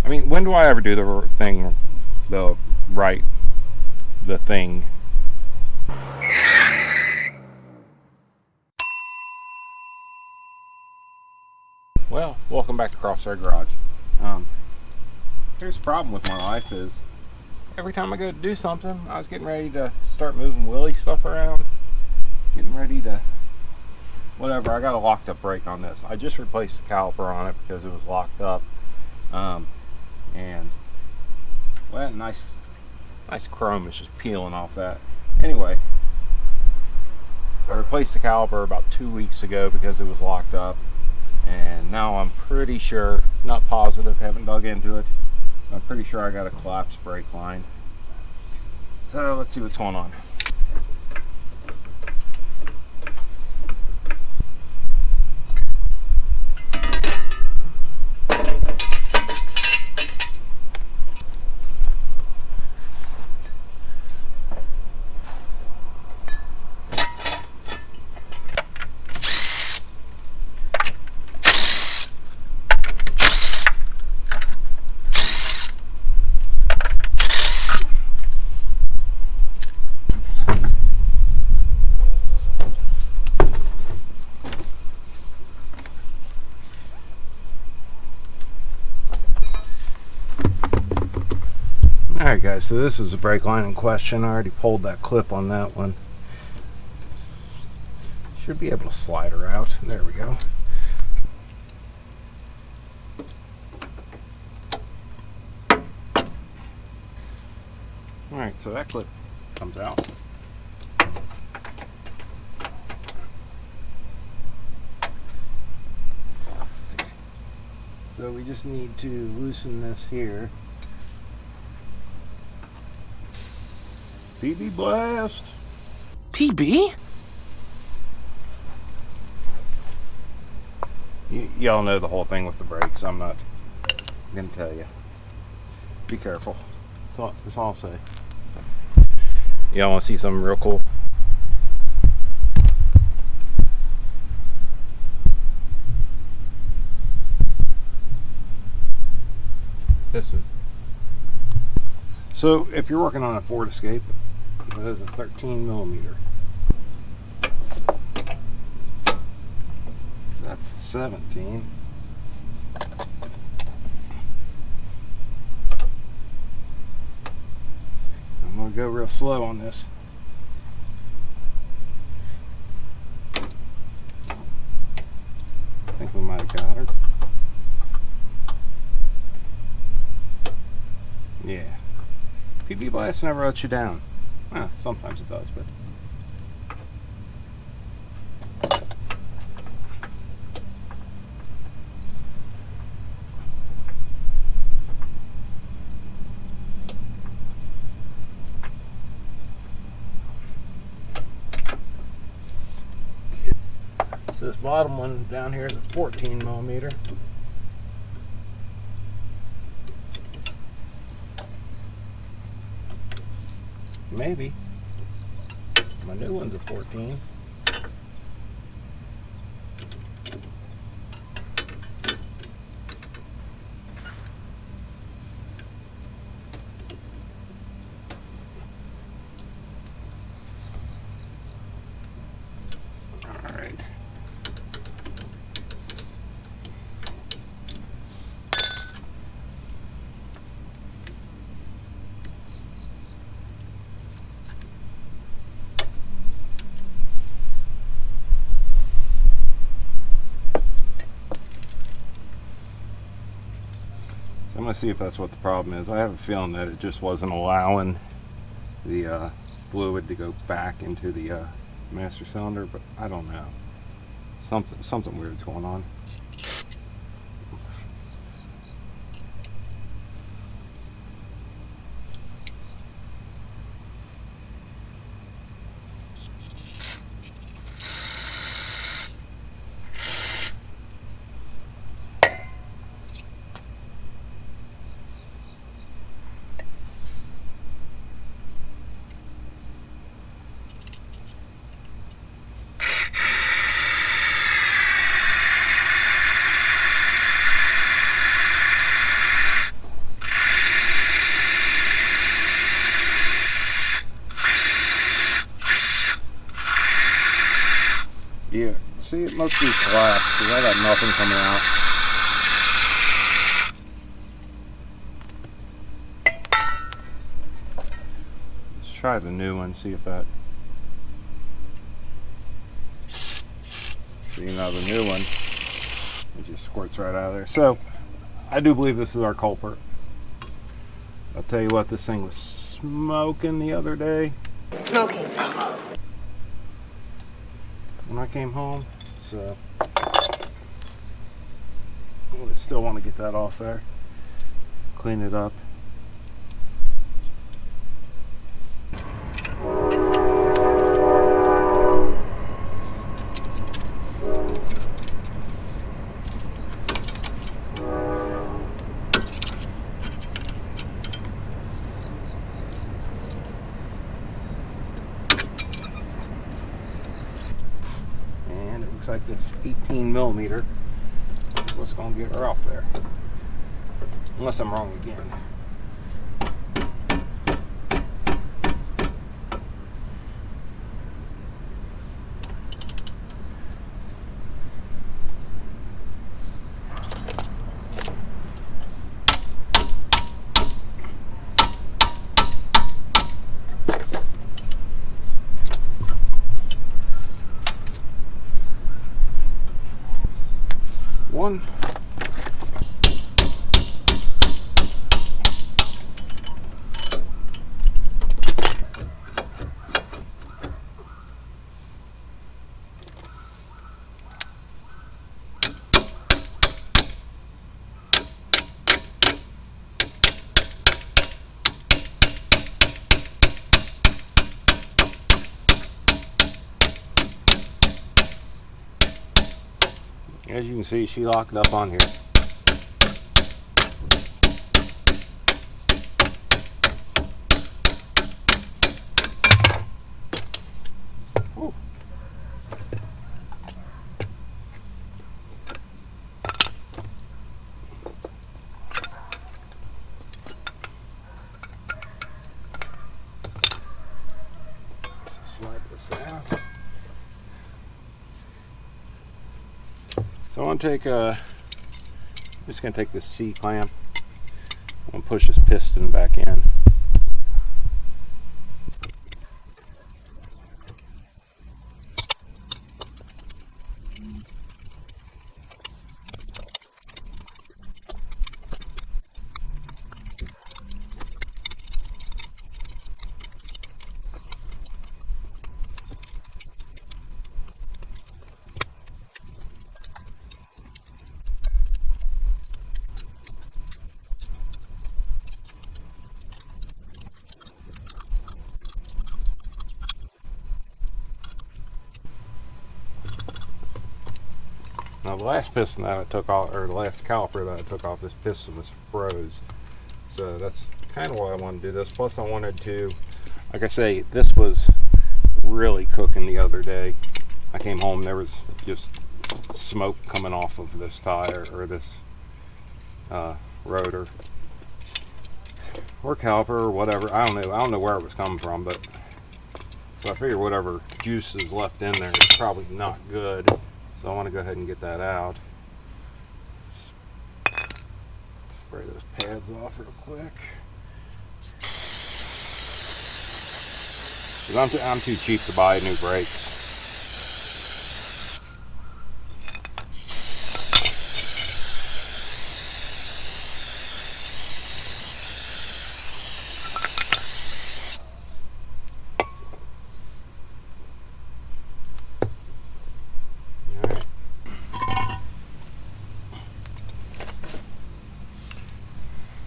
I mean, when do I ever do the thing, the right, the thing? Well, welcome back to Crossroad Garage. Here's the problem with my life is every time I go to do something, I was getting ready to start moving Willie stuff around, getting ready to whatever. I got a locked up brake on this. I just replaced the caliper on it because it was locked up, and well, nice chrome is just peeling off that. Anyway, I replaced the caliper about 2 weeks ago because it was locked up, and now I'm pretty sure, not positive, haven't dug into it, I'm pretty sure I got a collapsed brake line. So let's see what's going on. Alright guys, so this is the brake line in question. I already pulled that clip on that one. Should be able to slide her out. There we go. Alright, so that clip comes out. So we just need to loosen this here. PB blast! PB? Y'all know the whole thing with the brakes. I'm not gonna tell you. Be careful. That's all I'll say. Y'all want to see something real cool? Listen. So if you're working on a Ford Escape, it is a 13 millimeter. So that's 17. I'm gonna go real slow on this. I think we might have got her. Yeah. PB blast never lets you down. Well, sometimes it does, but so this bottom one down here is a 14 millimeter. Maybe. My new one's a 14. All right. I'm going to see if that's what the problem is. I have a feeling that it just wasn't allowing the fluid to go back into the master cylinder, but I don't know. Something weird's going on. Must be collapsed because I got nothing coming out. Let's try the new one, see if that. So, you know, the new one, it just squirts right out of there. So I do believe this is our culprit. I'll tell you what, this thing was smoking the other day. Smoking. When I came home, so I still want to get that off there, clean it up. Like this 18 millimeter was going to get her off there, unless I'm wrong again. One. As you can see, she locked up on here. Ooh. Slide this out. So I'm just going to take this C clamp and push this piston back in. Now the last piston that I took off, or the last caliper that I took off, this piston was froze. So that's kind of why I wanted to do this. Plus I wanted to, like I say, this was really cooking the other day. I came home, there was just smoke coming off of this tire, or this rotor, or caliper, or whatever. I don't know where it was coming from, but so I figure whatever juice is left in there is probably not good. So I want to go ahead and get that out. Spray those pads off real quick. 'Cause I'm too cheap to buy new brakes.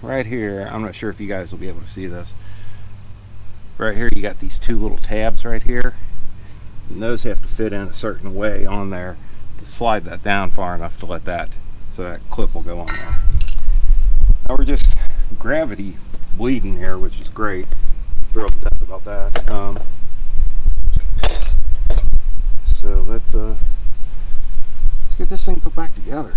Right here, I'm not sure if you guys will be able to see this. Right here you got these two little tabs right here, and those have to fit in a certain way on there to slide that down far enough to let that, so that clip will go on there. Now we're just gravity bleeding here, which is great. Thrilled to death about that. So let's get this thing put back together.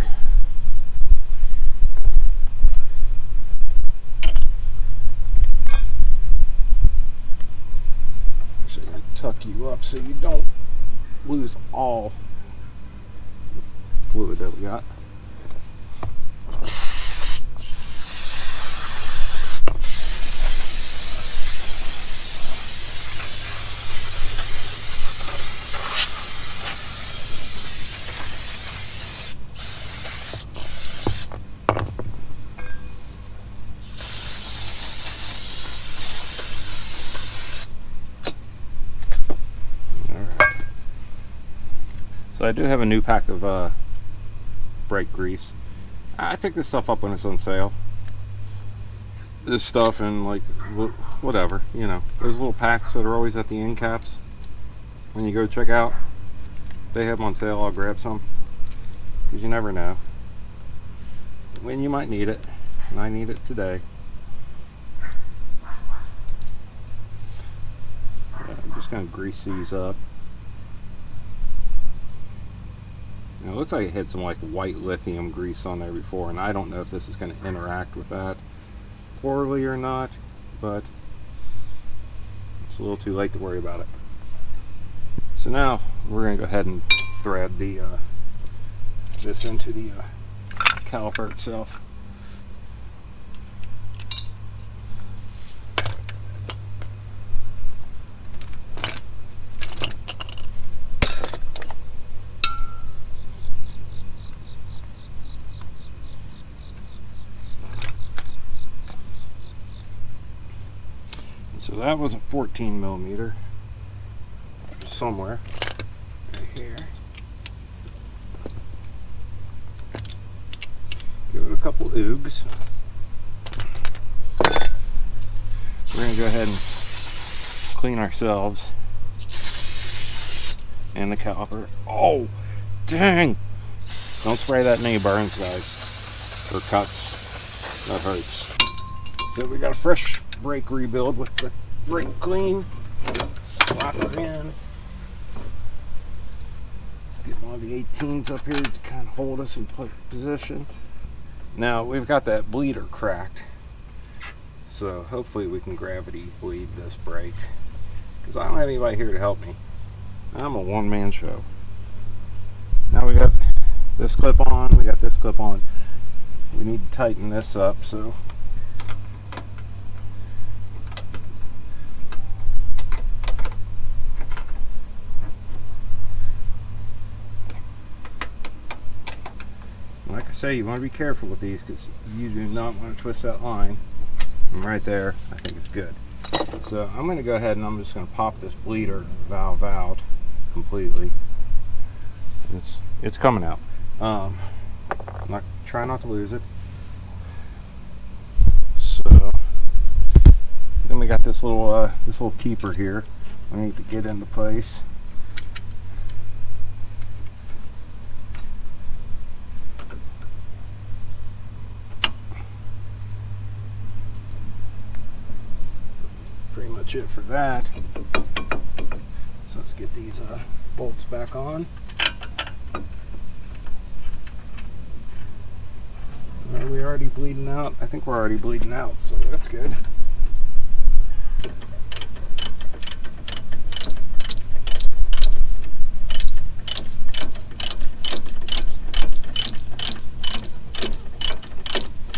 Tuck you up so you don't lose all fluid that we got. So I do have a new pack of brake grease. I picked this stuff up when it's on sale. This stuff and like whatever, you know, those little packs that are always at the end caps. When you go check out, they have them on sale. I'll grab some because you never know when you might need it, and I need it today. I'm just going to grease these up. It looks like it had some like white lithium grease on there before, and I don't know if this is going to interact with that poorly or not, but it's a little too late to worry about it. So now we're going to go ahead and thread the this into the caliper itself. So that was a 14 millimeter somewhere right here. Give it a couple oogs. We're going to go ahead and clean ourselves and the caliper. Oh, dang! Don't spray that in any burns, guys, or cuts. That hurts. So we got a fresh brake rebuild with the brake clean. Slap her in. Let's get one of the 18s up here to kind of hold us in position. Now we've got that bleeder cracked, so hopefully we can gravity bleed this brake, because I don't have anybody here to help me. I'm a one-man show. Now we got this clip on, we got this clip on. We need to tighten this up, so like I say, you want to be careful with these because you do not want to twist that line. And right there, I think it's good. So I'm going to go ahead and I'm just going to pop this bleeder valve out completely. It's coming out. Try not to lose it. So then we got this little keeper here. We need to get into place. Pretty much it for that. So let's get these bolts back on. Are we already bleeding out? I think we're already bleeding out, so that's good.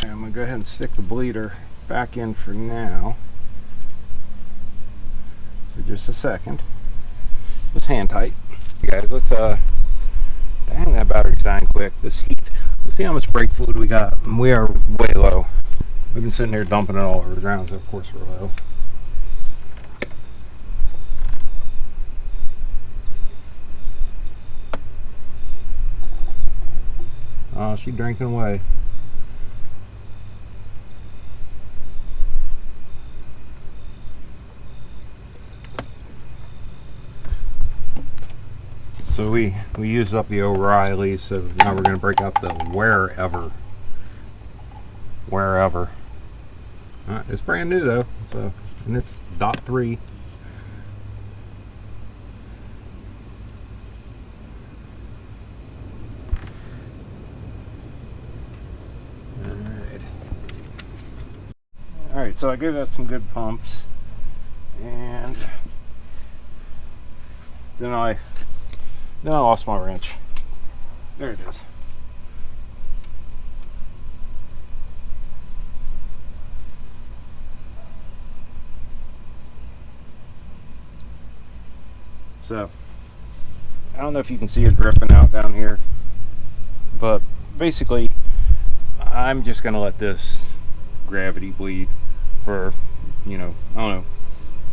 And I'm going to go ahead and stick the bleeder back in for now. For just a second. Just hand tight. You guys, let's dang, that battery's dying quick. This heat. Let's see how much brake fluid we got. We are way low. We've been sitting here dumping it all over the ground, so of course we're low. Oh, she's drinking away. So we used up the O'Reilly's, so now we're going to break out the wherever. It's brand new though, so, and it's .3. Alright, so I gave that some good pumps, and then I lost my wrench. There it is. So I don't know if you can see it dripping out down here, but basically I'm just gonna let this gravity bleed for, I don't know,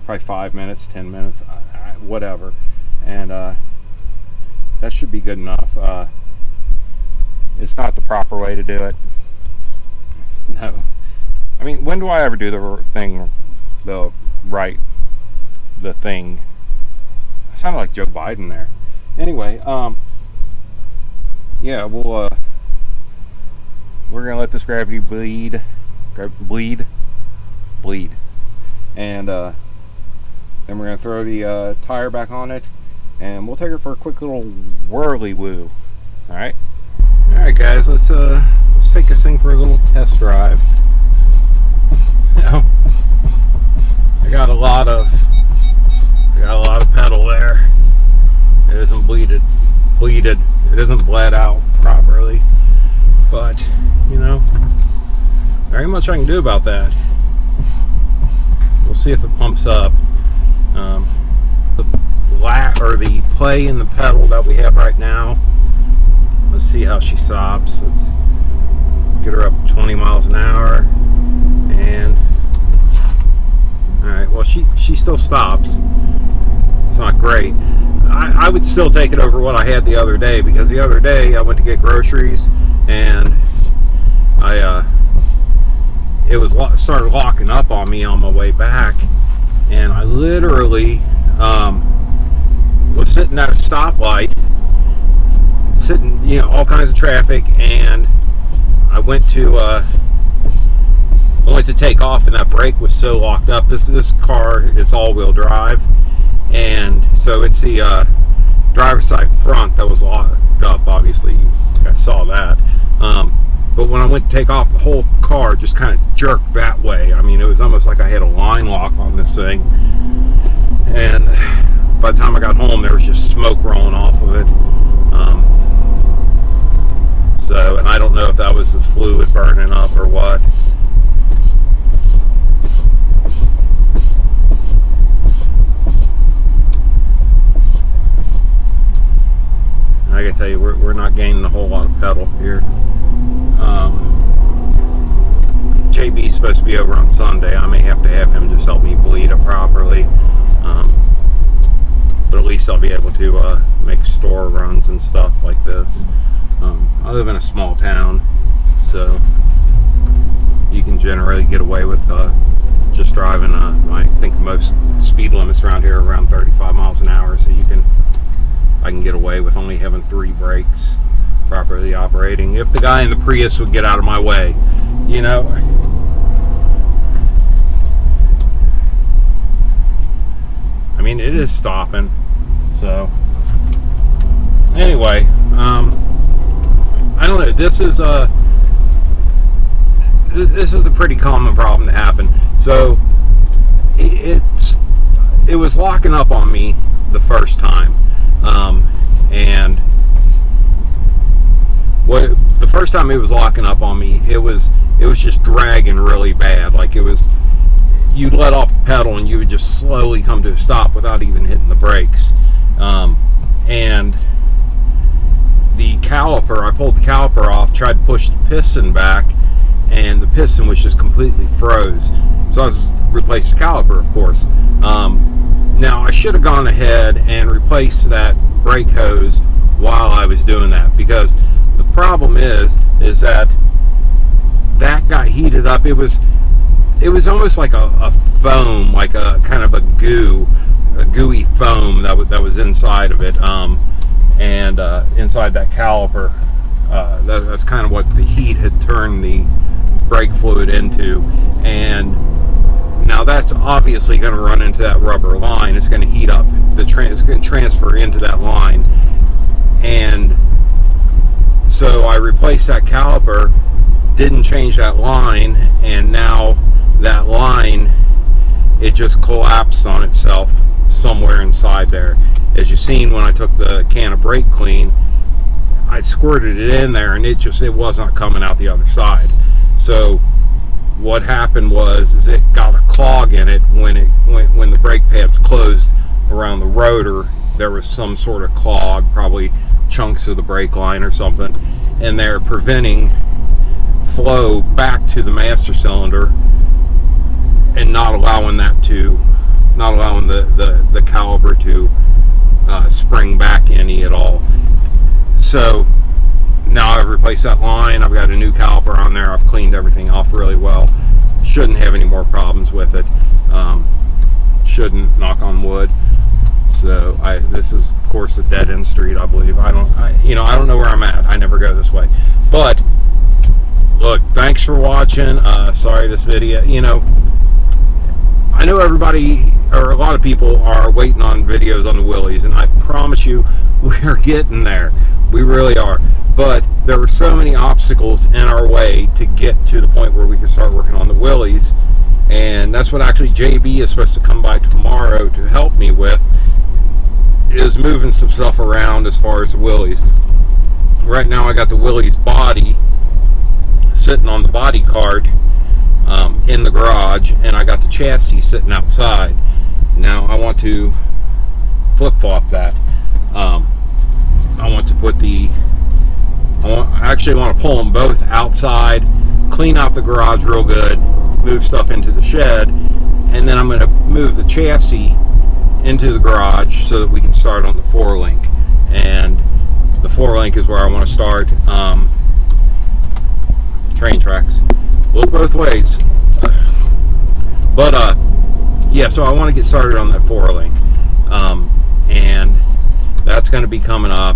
probably 5 minutes, 10 minutes, whatever, and that should be good enough. It's not the proper way to do it. No. I mean, when do I ever do the thing? I sounded like Joe Biden there. Anyway, yeah, we're gonna let this gravity bleed, and then we're gonna throw the tire back on it, and we'll take her for a quick little whirly woo. All right, guys, let's take this thing for a little test drive. I got a lot of pedal there. It isn't bleeded. It isn't bled out properly, but very much I can do about that. We'll see if it pumps up. The play in the pedal that we have right now. Let's see how she stops. Let's get her up 20 miles an hour, and all right. Well, she still stops. It's not great. I would still take it over what I had the other day, because the other day I went to get groceries and it started locking up on me on my way back, and I literally was sitting at a stoplight, all kinds of traffic, and I went to take off, and that brake was so locked up. This car is all-wheel drive, and so it's the driver's side front that was locked up. Obviously, you guys saw that. But when I went to take off, the whole car just kind of jerked that way. I mean, it was almost like I had a line lock on this thing. And by the time I got home, there was just smoke rolling off of it. And I don't know if that was the fluid burning up or what. I gotta tell you, we're not gaining a whole lot of pedal here. JB's supposed to be over on Sunday. I may have to have him just help me bleed it properly. But at least I'll be able to make store runs and stuff like this. I live in a small town, so you can generally get away with just driving. I think the most speed limits around here are around 35 miles an hour, so I can get away with only having 3 brakes properly operating. If the guy in the Prius would get out of my way, I mean, it is stopping. So anyway, I don't know. This is a pretty common problem to happen. So it was locking up on me the first time, and the first time it was locking up on me, it was just dragging really bad. Like you'd let off the pedal and you would just slowly come to a stop without even hitting the brakes. And the caliper, I pulled the caliper off, tried to push the piston back, and the piston was just completely froze. So I replaced the caliper, of course. Now I should have gone ahead and replaced that brake hose while I was doing that, because the problem is that got heated up. It was almost like a foam, like a kind of a gooey foam that was inside of it, and inside that caliper. That's kind of what the heat had turned the brake fluid into, and now that's obviously going to run into that rubber line. It's going to heat up. It's going to transfer into that line, and so I replaced that caliper, didn't change that line, and now that line, it just collapsed on itself somewhere inside there. As you've seen, when I took the can of brake clean, I squirted it in there, and it was not coming out the other side. So what happened is it got a clog in it when the brake pads closed around the rotor there was some sort of clog, probably chunks of the brake line or something, and they're preventing flow back to the master cylinder and not allowing the caliper to spring back any at all. So now I've replaced that line. I've got a new caliper on there. I've cleaned everything off really well. Shouldn't have any more problems with it. Shouldn't, knock on wood. So this is of course a dead end street, I believe. I don't know where I'm at. I never go this way. But look, thanks for watching. Sorry this video, I know everybody, or a lot of people, are waiting on videos on the Willys, and I promise you, we're getting there. We really are. But there were so many obstacles in our way to get to the point where we can start working on the Willys, and that's what actually JB is supposed to come by tomorrow to help me with, is moving some stuff around as far as the Willys. Right now I got the Willys body sitting on the body cart in the garage, and I got the chassis sitting outside. Now I want to flip-flop that. I want to put I actually want to pull them both outside, clean out the garage real good, move stuff into the shed, and then I'm going to move the chassis into the garage so that we can start on the 4-link. And the 4-link is where I want to start. Train tracks. Look both ways. But yeah, so I want to get started on that 4-link, and that's going to be coming up.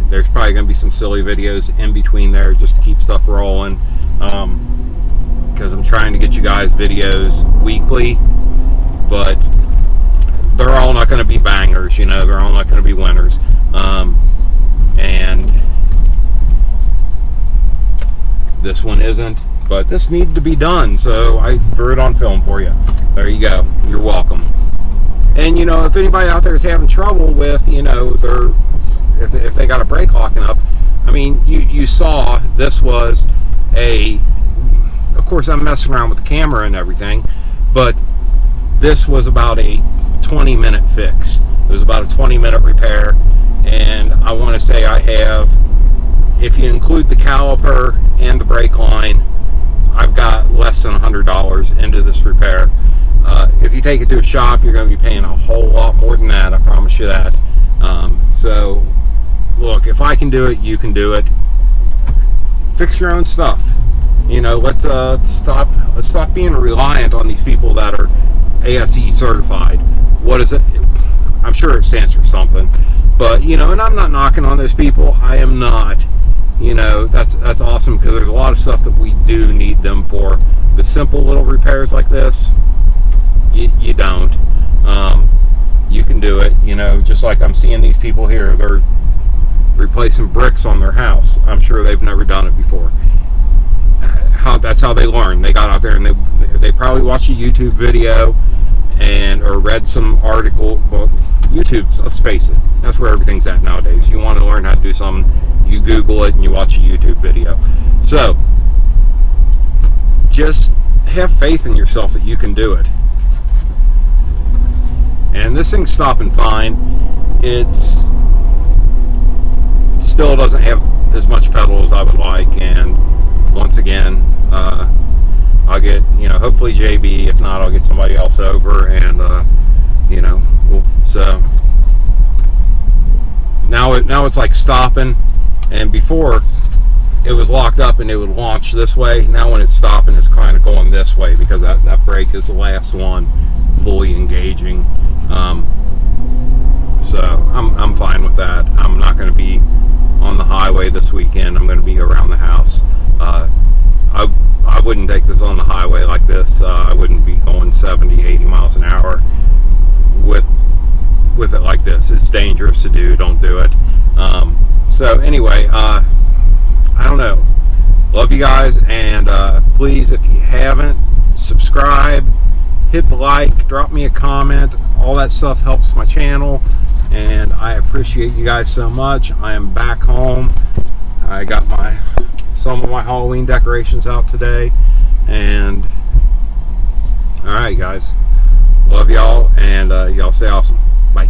There's probably going to be some silly videos in between there just to keep stuff rolling, because I'm trying to get you guys videos weekly, but they're all not going to be bangers, they're all not going to be winners. And this one isn't, but this needed to be done, so I threw it on film for you. There you go. You're welcome. And if anybody out there is having trouble with if they got a brake locking up, I mean, you saw this was of course I'm messing around with the camera and everything, but this was about a 20-minute fix. It was about a 20-minute repair, and I want to say I have, if you include the caliper and the brake line, I've got less than $100 into this repair. If you take it to a shop, you're going to be paying a whole lot more than that, I promise you that. So look, if I can do it, you can do it. Fix your own stuff. Let's stop being reliant on these people that are ASE certified. What is it? I'm sure it stands for something, but and I'm not knocking on those people. I am not. That's awesome, because there's a lot of stuff that we do need them for. The simple little repairs like this, you don't. You can do it. Just like I'm seeing these people here, they're replacing bricks on their house. I'm sure they've never done it before. That's how they learn. They got out there and they probably watched a YouTube video or read some article. Well, YouTube, let's face it, that's where everything's at nowadays. You want to learn how to do something, you Google it and you watch a YouTube video. So just have faith in yourself that you can do it. And this thing's stopping fine. It's still doesn't have as much pedal as I would like, and once again, I'll get, hopefully JB. If not, I'll get somebody else over, and so now it's like stopping, and before it was locked up and it would launch this way. Now when it's stopping, it's kind of going this way, because that brake is the last one fully engaging. So I'm fine with that. I'm not going to be on the highway this weekend. I'm going to be around the house. I wouldn't take this on the highway like this. I wouldn't be going 70, 80 miles an hour with it like this. It's dangerous to do. Don't do it. So anyway, I don't know. Love you guys, and please, if you haven't, subscribe, hit the like, drop me a comment. All that stuff helps my channel, and I appreciate you guys so much. I am back home. I got some of my Halloween decorations out today, and all right, guys, love y'all, and y'all stay awesome. Bye.